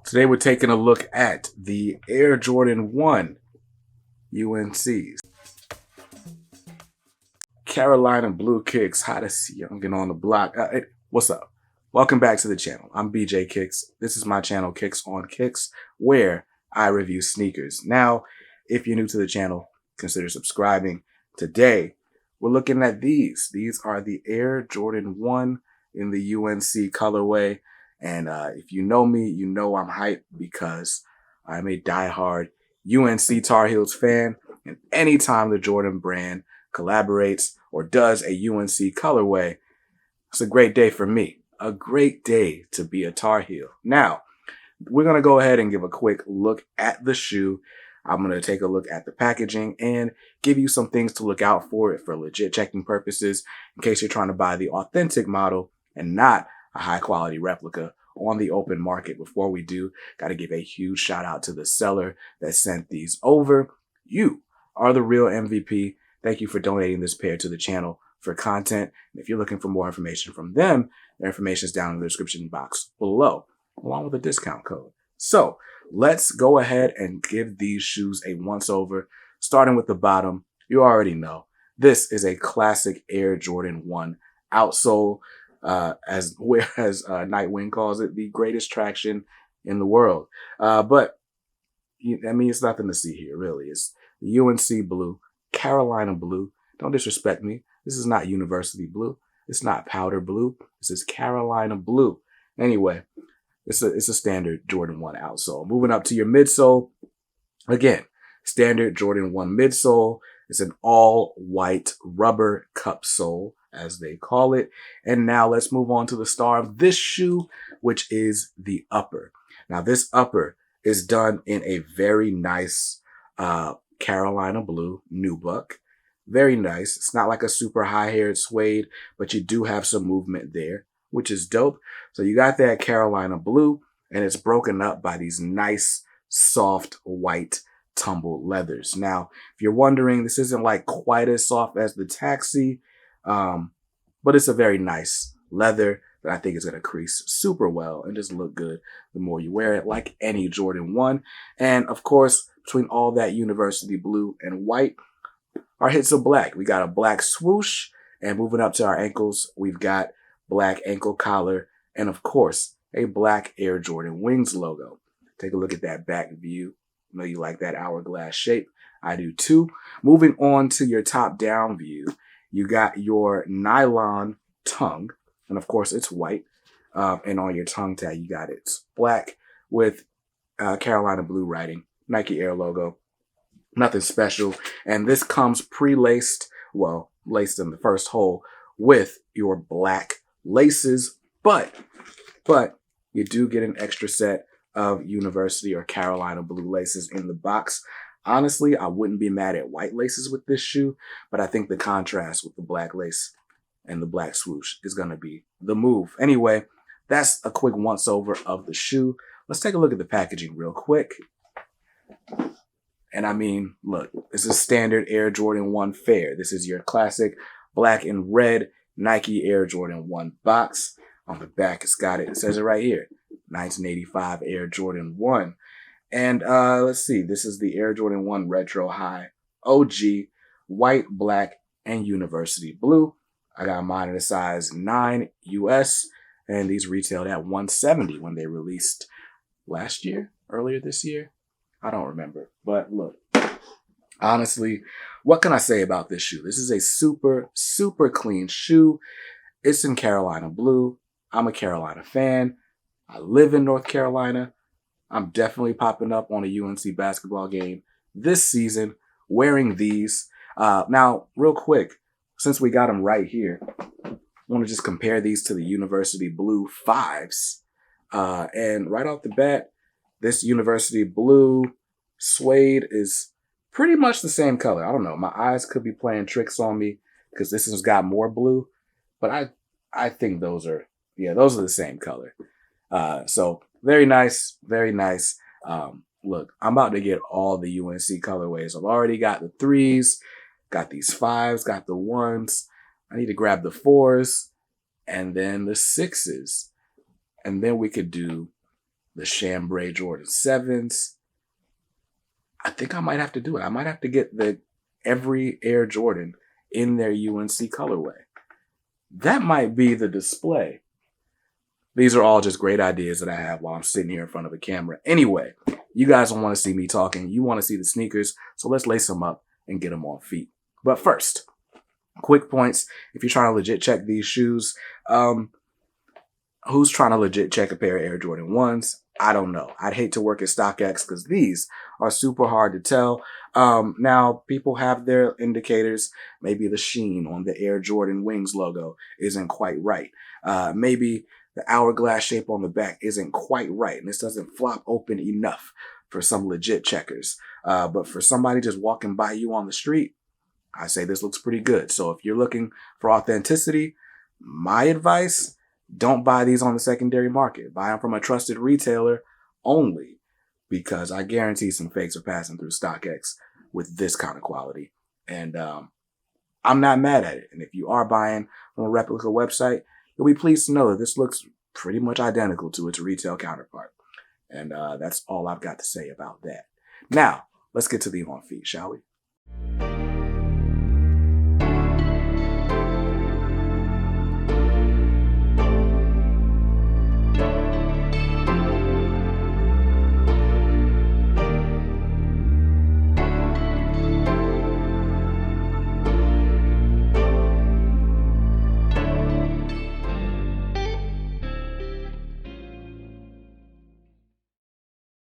Today we're taking a look at the Air Jordan 1 UNCs. Carolina Blue Kicks, hottest youngin' on the block. What's up? Welcome back to the channel. I'm BJ Kicks. This is my channel, Kicks on Kicks, where I review sneakers. Now, if you're new to the channel, consider subscribing. Today, we're looking at these. These are the Air Jordan 1 in the UNC colorway. And if you know me, you know I'm hyped because I'm a diehard UNC Tar Heels fan. And anytime the Jordan brand collaborates or does a UNC colorway, it's a great day for me. A great day to be a Tar Heel. Now, we're going to go ahead and give a quick look at the shoe. I'm going to take a look at the packaging and give you some things to look out for legit checking purposes in case you're trying to buy the authentic model and not a high quality replica on the open market. Before we do, got to give a huge shout out to the seller that sent these over. You are the real MVP. Thank you for donating this pair to the channel for content. And if you're looking for more information from them, their information is down in the description box below, along with a discount code. So let's go ahead and give these shoes a once over. Starting with the bottom, you already know this is a classic Air Jordan 1 outsole. As Nightwing calls it, the greatest traction in the world. But I mean, it's nothing to see here, really. It's the UNC blue, Carolina blue. Don't disrespect me. This is not university blue. It's not powder blue. This is Carolina blue. Anyway, it's a standard Jordan 1 outsole. Moving up to your midsole, again, standard Jordan 1 midsole. It's an all white rubber cup sole, as they call it. And now let's move on to the star of this shoe, which is the upper. Now this upper is done in a very nice Carolina blue nubuck. Very nice. It's not like a super high-haired suede, but you do have some movement there, which is dope. So you got that Carolina blue, and it's broken up by these nice, soft, white tumbled leathers. Now, if you're wondering, this isn't like quite as soft as the Taxi, but it's a very nice leather that I think is going to crease super well and just look good the more you wear it, like any Jordan 1. And of course, between all that university blue and white are hits of black. We got a black swoosh, and moving up to our ankles, we've got black ankle collar, and of course, a black Air Jordan Wings logo. Take a look at that back view. I know you like that hourglass shape. I do too. Moving on to your top down view, you got your nylon tongue, and of course it's white. And on your tongue tag, you got it's black with Carolina blue writing, Nike Air logo. Nothing special. And this comes pre-laced, well, laced in the first hole with your black laces, but you do get an extra set of university or Carolina blue laces in the box. Honestly, I wouldn't be mad at white laces with this shoe, but I think the contrast with the black lace and the black swoosh is going to be the move. Anyway, that's a quick once over of the shoe. Let's take a look at the packaging real quick. And I mean, look, this is standard Air Jordan 1 fare. This is your classic black and red Nike Air Jordan 1 box. On the back, it says it right here, 1985 Air Jordan 1. And let's see, this is the Air Jordan 1 Retro High OG, white, black, and university blue. I got mine in a size 9 US, and these retailed at $170 when they released earlier this year. I don't remember, but look, honestly, what can I say about this shoe? This is a super, super clean shoe. It's in Carolina blue. I'm a Carolina fan. I live in North Carolina. I'm definitely popping up on a UNC basketball game this season wearing these. Now, real quick, since we got them right here, I want to just compare these to the University Blue 5s. And right off the bat, this University Blue suede is pretty much the same color. I don't know. My eyes could be playing tricks on me because this has got more blue. But I think those are the same color. So very nice, very nice. Look, I'm about to get all the UNC colorways. I've already got the 3s, got these 5s, got the 1s. I need to grab the 4s and then the 6s. And then we could do the chambray Jordan 7s. I think I might have to do it. I might have to get every Air Jordan in their UNC colorway. That might be the display. These are all just great ideas that I have while I'm sitting here in front of a camera. Anyway, you guys don't want to see me talking. You want to see the sneakers. So let's lace them up and get them on feet. But first, quick points. If you're trying to legit check these shoes, who's trying to legit check a pair of Air Jordan 1s? I don't know. I'd hate to work at StockX because these are super hard to tell. Now, people have their indicators. Maybe the sheen on the Air Jordan Wings logo isn't quite right. Maybe the hourglass shape on the back isn't quite right, and this doesn't flop open enough for some legit checkers. But for somebody just walking by you on the street, I say this looks pretty good. So if you're looking for authenticity, my advice, don't buy these on the secondary market. Buy them from a trusted retailer only, because I guarantee some fakes are passing through StockX with this kind of quality. And I'm not mad at it. And if you are buying from a replica website, you'll be pleased to know that this looks pretty much identical to its retail counterpart. And that's all I've got to say about that. Now, let's get to the on feet, shall we?